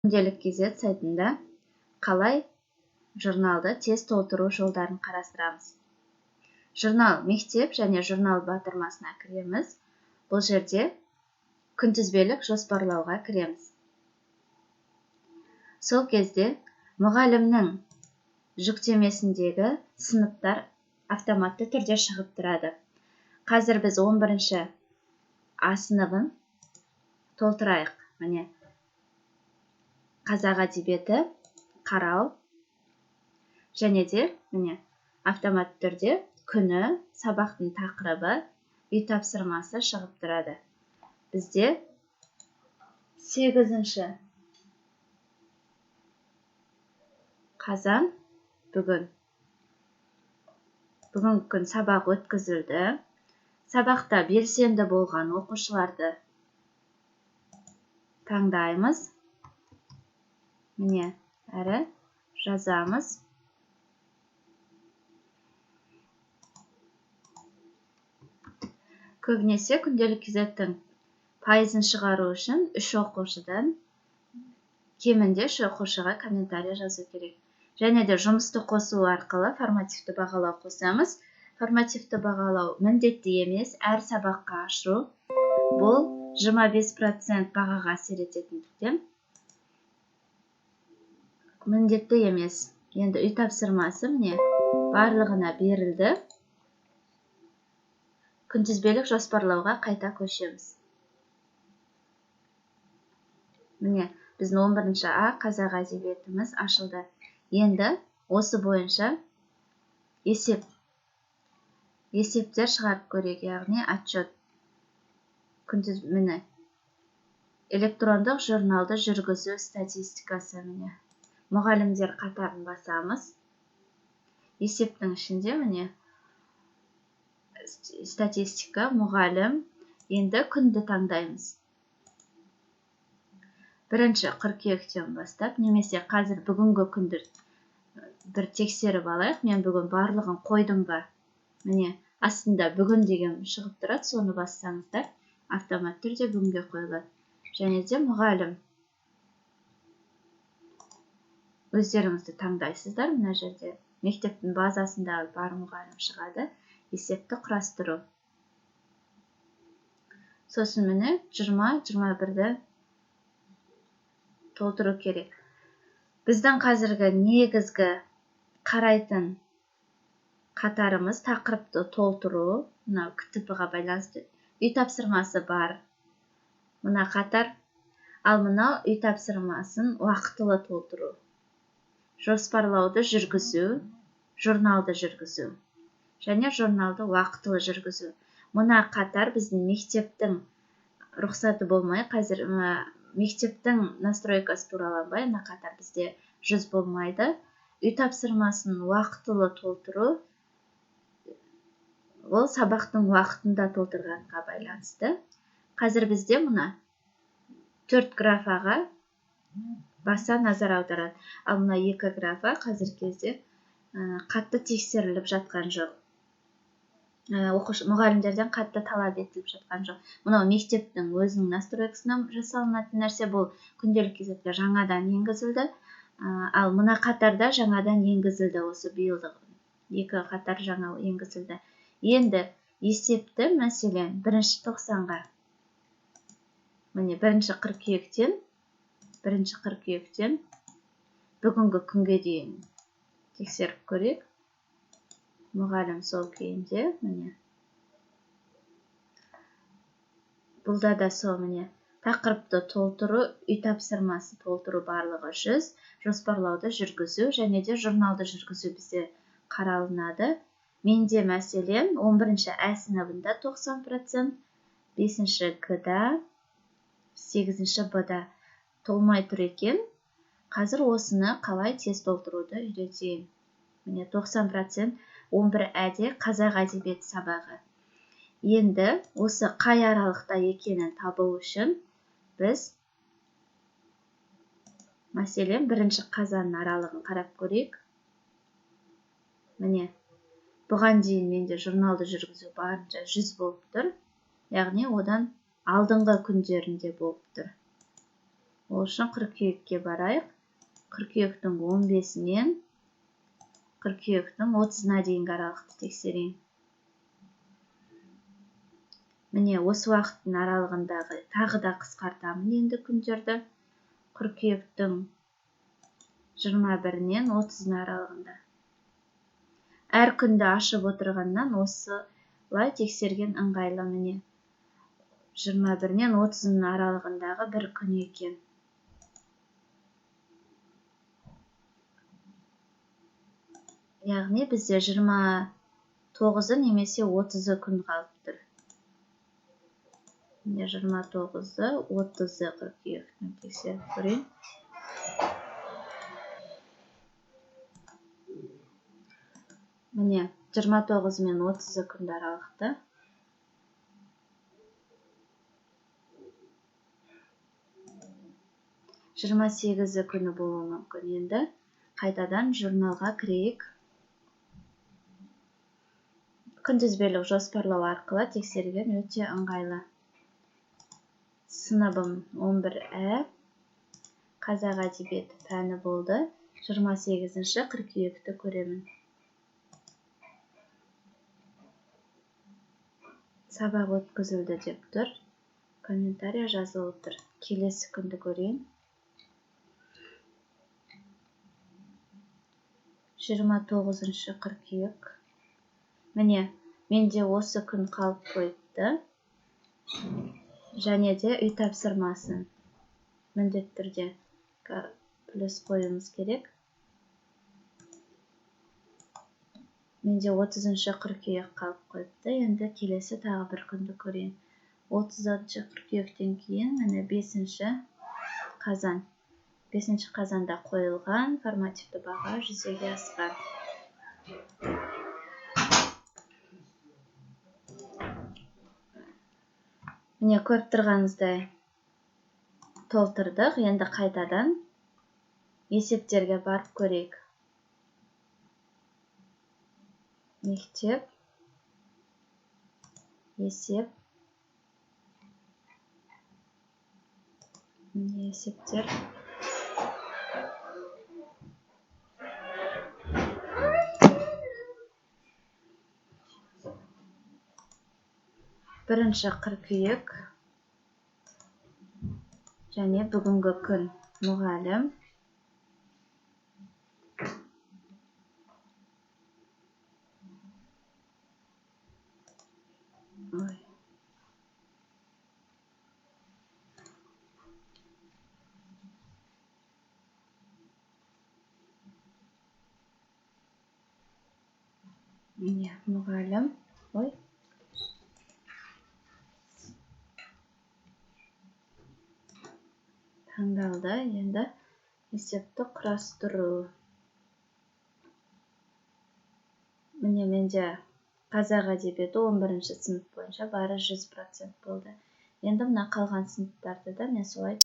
Күнделік кезет сайтында қалай журналды тез толтыру жолдарын қарастырамыз. Журнал мектеп және журнал батырмасына кіреміз. Бұл жерде күнтізбелік жоспарлауға кіреміз. Сол кезде мұғалімнің жүктемесіндегі сыныптар автоматты түрде шығып тұрады. Қазір біз 11-ші А сыныбын толтырайық. Міне, қазақ әдебиеті, қарау және де міне автоматты түрде күні, сабақтың тақырыбы, үй тапсырмасы шығып тұрады. Бізде 8-ші қазан бүгін. Бүгінгі күн сабақ өткізілді. Сабақта белсенді болған оқушыларды таңдаймыз. Міне, әрі жазамыз. Көбінесе күнделік кезеттің пайызын шығару үшін 3 оқушыдан кемінде 3 оқушыға комментарий жазу керек. Және де жұмысты қосу арқылы формативті бағалау қосамыз. Формативті бағалау міндетті емес, әр сабаққа ашу. Бұл 25% бағаға әсер ететіндіктен міндетті емес. Енді үй тапсырмасы міне барлығына берілді. Күнтізбелік жоспарлауға қайта көшеміз. Міне, біздің 11-ші А қазақ әдебиетіміз ашылды. Енді осы бойынша есептер шығарып көрейік, яғни отчет. Міне, электрондық журналды жүргізу статистикасы. Міне, мұғалімдер қатарын басамыз. Есептің ішінде міне статистика, мұғалім. Енді күнді таңдаймыз. 1-ші қыркүйектен бастап, немесе қазір бүгінгі күнді бір тексеріп алайық. Мен бүгін барлығын қойдым ба? Міне, астында бүгін деген шығып тұрады, соны бассаңыздар, автомат түрде бүгінге қойылады. Және де мұғалім. Өздеріңізді таңдайсыздар мына жерде. Мектептің базасында бар мұғалім шығады. Есепті құрастыру. Сосын міне 20-21-ді толтыру керек. Біздің қазіргі негізгі қарайтын қатарымыз тақырыпты толтыру. Мына КТП-ға байланысты үй тапсырмасы бар. Мына қатар. Ал мынау үй тапсырмасын уақытылы толтыру. Жоспарлауды жүргізу, журналды жүргізу. Және журналды уақытылы жүргізу. Мына қатар біздің мектептің рұқсаты болмай, қазір мектептің настройкасы тураланбай, мына қатар бізде 100 болмайды. Үй тапсырмасын уақытылы толтыру, ол сабақтың уақытында толтырғанға байланысты. Қазір бізде мұна 4 графаға баса назар аударады. Ал мұна 2 графа қазір кезде қатты тексеріліп жатқан жоқ. Мұғалімдерден қатты талап етіліп жатқан жоқ. Мұнау мектептің өзінің настройкасынан жасалынатын нәрсе, бұл күнделік кезетке жаңадан енгізілді. Ал мына қатарда жаңадан енгізілді, осы биылғы 2 қатар жаңа енгізілді. Енді есепті мәселен 1-ші 90-ға. Міне 1-ші қыркүйектен бүгінгі күнге дейін тексеріп көрейік. Мұғалім сол күйінде, міне. Бұлда да сол, міне. Тақырыпты толтыру, үй тапсырмасы толтыру барлығы 100, жоспарлауды жүргізу және де журналды жүргізу бізде қаралынады. Менде мәселен 11-ші А сыныбында 90%, 5-ші Г-да, 8-ші Б-да толмай тұр екен. Қазір осыны қалай тез толтыруды үйретейін. Міне 90%. 11 әде қазақ әдебиеті сабағы. Енді осы қай аралықта екенін табу үшін біз мәселен 1-ші қазанның аралығын қарап көрейік. Міне, бұған дейін менде журналды жүргізу барынша 100 болып тұр. Яғни одан алдыңғы күндерінде болып тұр. Ол үшін қыркүйекке барайық. Қыркүйектің 15-нен қыркүйектің 30-на дейінгі аралықты тексерейін. Міне, осы уақыттың аралығындағы тағы да қысқартамын енді күндерді. Қыркүйектің 21-нен 30-на аралығында. Әр күнді ашып отырғаннан осылай тексерген ыңғайлы. Міне, 21-нен 30-ның аралығындағы бір күн екен. Яғни бізде 29-ы немесе 30-ы күн қалып тұр. 29-ы, 30-ы қыркүйектің тексеріп көрейін. Міне, 29 мен 30 күнді аралықты. Жиырма 28 күні болуы мүмкін. Енді қайтадан журналға кірейік. Күнтізбелік жоспарлау арқылы тексерген өте ыңғайлы. Сыныбым 11-ә, қазақ әдебиеті пәні болды. 28-ші қыркүйекті көремін. Сабақ өткізілді деп тұр. Комментария жазылып тұр. Келесі күнді көрейін. 29-ші қыркүйек. Міне, менде осы күн қалып қойыпты. Және де үй тапсырмасын міндетті түрде плюс қоюымыз керек. Менде 30-ші қыркүйек қалып қойыпты. Енді келесі тағы бір күнді көрейін. 30-ші қыркүйектен кейін міне 5-ші қазан. 5-ші қазанда қойылған формативті баға жүзеге асқан. Міне, көріп тұрғаныңыздай толтырдық. Енді қайтадан есептерге барып көрейік. Мектеп, есеп, есептер. Бірінші қыркүйек және бүгінгі күн мұғалім. Міне, мұғалім. Таңдалды. Енді есепті құрастыру. Міне, менде қазақ әдебиеті 11-ші сынып бойынша бары 100% болды. Енді мына қалған сыныптарды да мен солай